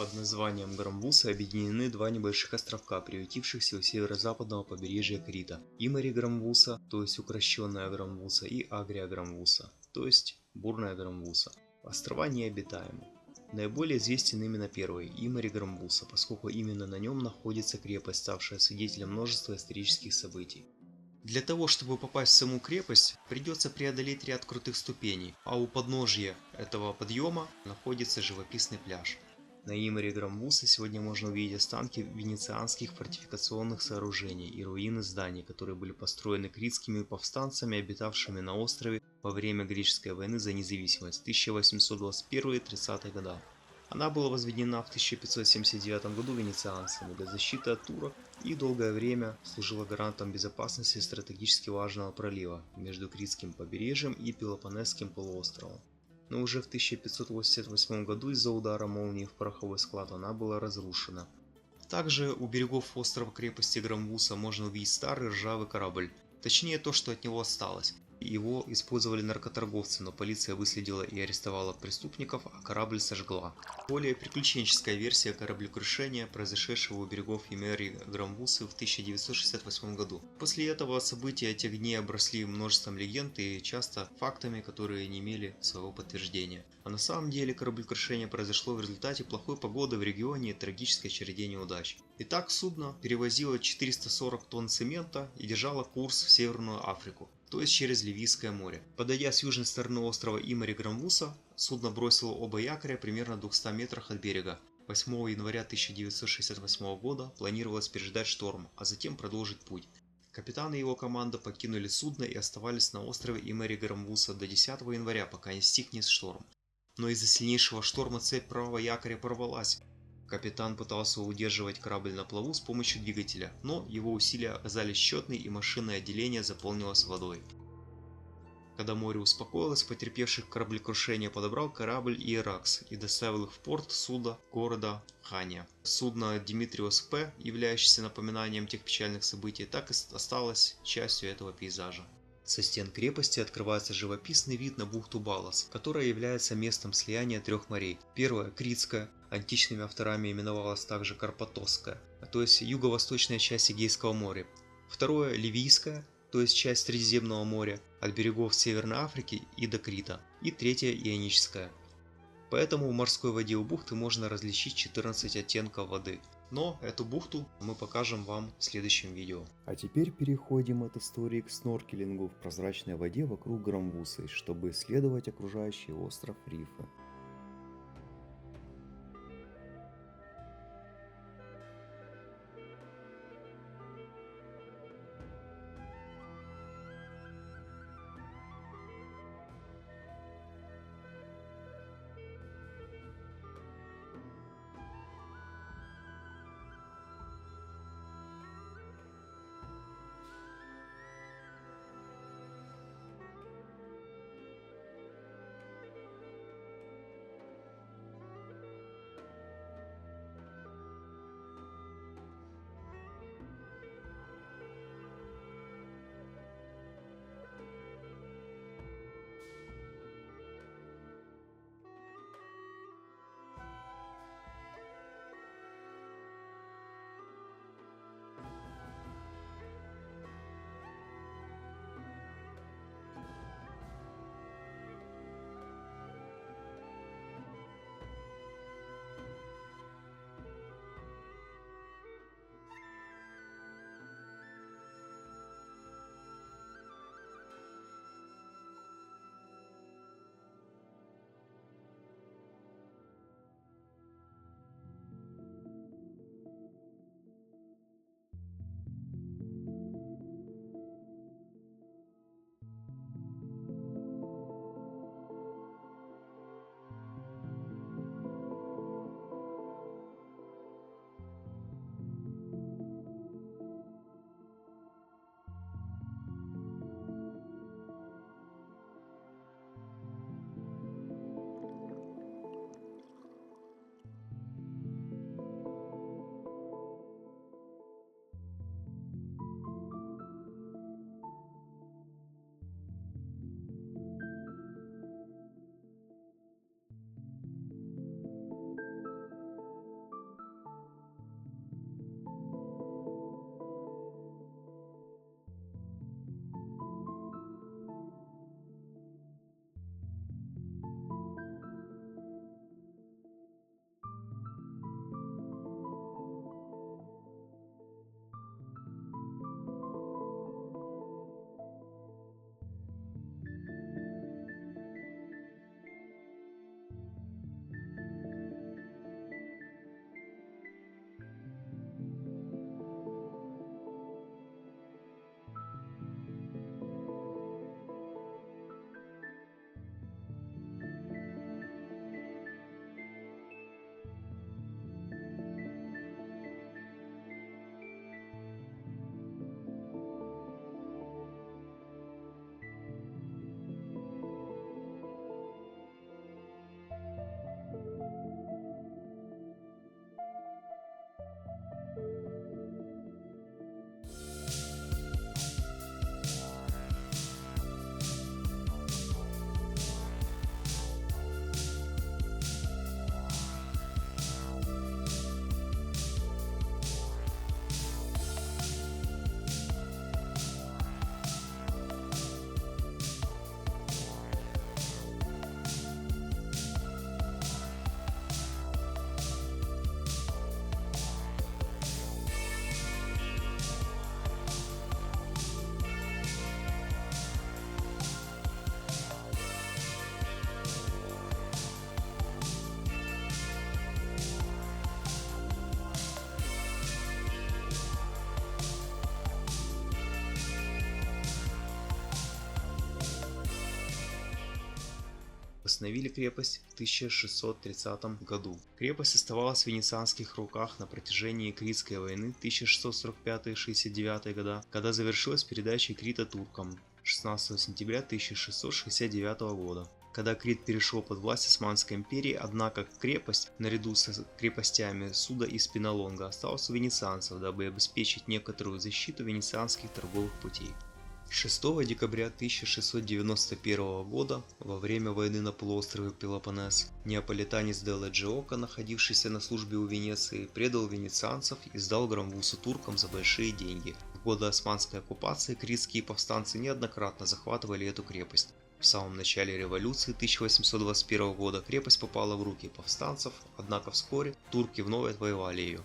Под названием Грамвуса объединены два небольших островка, приютившихся у северо-западного побережья Крита. Имари Грамвуса, то есть укращенная Грамвуса, и Агрия Грамвуса, то есть бурная Грамвуса. Острова необитаемы. Наиболее известен именно первый, Имари Грамвуса, поскольку именно на нем находится крепость, ставшая свидетелем множества исторических событий. Для того, чтобы попасть в саму крепость, придется преодолеть ряд крутых ступеней, а у подножья этого подъема находится живописный пляж. На Имари Грамвуса сегодня можно увидеть останки венецианских фортификационных сооружений и руины зданий, которые были построены критскими повстанцами, обитавшими на острове во время Греческой войны за независимость 1821-30 года. Она была возведена в 1579 году венецианцами для защиты от турок и долгое время служила гарантом безопасности стратегически важного пролива между Критским побережьем и Пелопоннесским полуостровом. Но уже в 1588 году из-за удара молнии в пороховой склад она была разрушена. Также у берегов острова крепости Грамвуса можно увидеть старый ржавый корабль, точнее то, что от него осталось. Его использовали наркоторговцы, но полиция выследила и арестовала преступников, а корабль сожгла. Более приключенческая версия кораблекрушения, произошедшего у берегов Имари Грамвусы в 1968 году. После этого события тех дней обросли множеством легенд и часто фактами, которые не имели своего подтверждения. А на самом деле кораблекрушение произошло в результате плохой погоды в регионе и трагической череде неудач. Итак, судно перевозило 440 тонн цемента и держало курс в Северную Африку, то есть через Ливийское море. Подойдя с южной стороны острова Имари Грамвуса, судно бросило оба якоря примерно в 200 метрах от берега. 8 января 1968 года планировалось переждать шторм, а затем продолжить путь. Капитан и его команда покинули судно и оставались на острове Имари Грамвуса до 10 января, пока не стихнет шторм. Но из-за сильнейшего шторма цепь правого якоря порвалась. Капитан пытался удерживать корабль на плаву с помощью двигателя, но его усилия оказались тщетны и машинное отделение заполнилось водой. Когда море успокоилось, потерпевших кораблекрушение подобрал корабль Иеракс и доставил их в порт суда города Хания. Судно Димитриос П, являющееся напоминанием тех печальных событий, так и осталось частью этого пейзажа. Со стен крепости открывается живописный вид на бухту Балас, которая является местом слияния трех морей. Первая – Критская, античными авторами именовалась также Карпатосская, то есть юго-восточная часть Эгейского моря. Второе – Ливийская, то есть часть Средиземного моря, от берегов Северной Африки и до Крита. И третья – Ионическая. Поэтому в морской воде у бухты можно различить 14 оттенков воды. Но эту бухту мы покажем вам в следующем видео. А теперь переходим от истории к сноркелингу в прозрачной воде вокруг Грамвусы, чтобы исследовать окружающий остров рифы. восстановили крепость в 1630 году. Крепость оставалась в венецианских руках на протяжении Критской войны 1645-69 года, когда завершилась передача Крита туркам 16 сентября 1669 года. Когда Крит перешел под власть Османской империи, однако крепость, наряду с крепостями Суда и Спинолонга, осталась у венецианцев, дабы обеспечить некоторую защиту венецианских торговых путей. 6 декабря 1691 года, во время войны на полуострове Пелопоннес, неаполитанец Делла Джиока, находившийся на службе у Венеции, предал венецианцев и сдал Грамвусу туркам за большие деньги. В годы османской оккупации критские повстанцы неоднократно захватывали эту крепость. В самом начале революции 1821 года крепость попала в руки повстанцев, однако вскоре турки вновь отвоевали ее.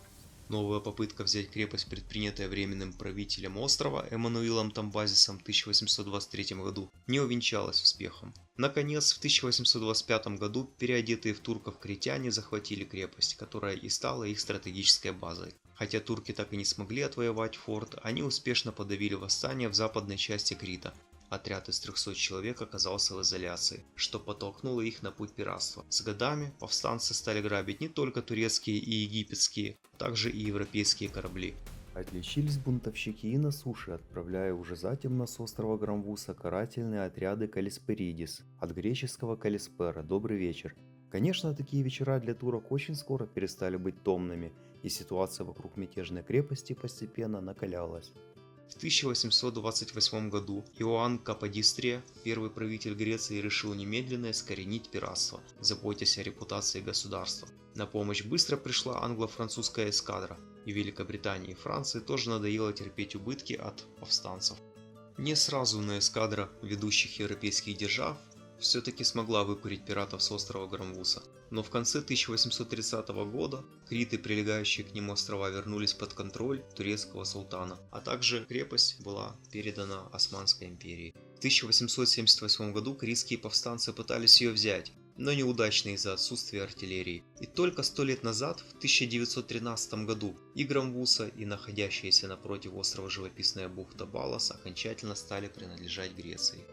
Новая попытка взять крепость, предпринятая временным правителем острова Эммануилом Тамбазисом в 1823 году, не увенчалась успехом. Наконец, в 1825 году переодетые в турков критяне захватили крепость, которая и стала их стратегической базой. Хотя турки так и не смогли отвоевать форт, они успешно подавили восстание в западной части Крита. Отряд из 300 человек оказался в изоляции, что подтолкнуло их на путь пиратства. С годами повстанцы стали грабить не только турецкие и египетские, а также и европейские корабли. Отличились бунтовщики и на суше, отправляя уже затемно с острова Грамвуса карательные отряды Калисперидис, от греческого Калиспера – «добрый вечер». Конечно, такие вечера для турок очень скоро перестали быть томными, и ситуация вокруг мятежной крепости постепенно накалялась. В 1828 году Иоанн Каподистрия, первый правитель Греции, решил немедленно искоренить пиратство, заботясь о репутации государства. На помощь быстро пришла англо-французская эскадра, и Великобритании и Франции тоже надоело терпеть убытки от повстанцев. Не сразу но эскадра ведущих европейских держав все-таки смогла выкурить пиратов с острова Грамвуса, но в конце 1830 года Крит и прилегающие к нему острова вернулись под контроль турецкого султана, а также крепость была передана Османской империи. В 1878 году критские повстанцы пытались ее взять, но неудачно из-за отсутствия артиллерии. И только 100 лет назад, в 1913 году, и Грамвуса, и находящаяся напротив острова живописная бухта Балас окончательно стали принадлежать Греции.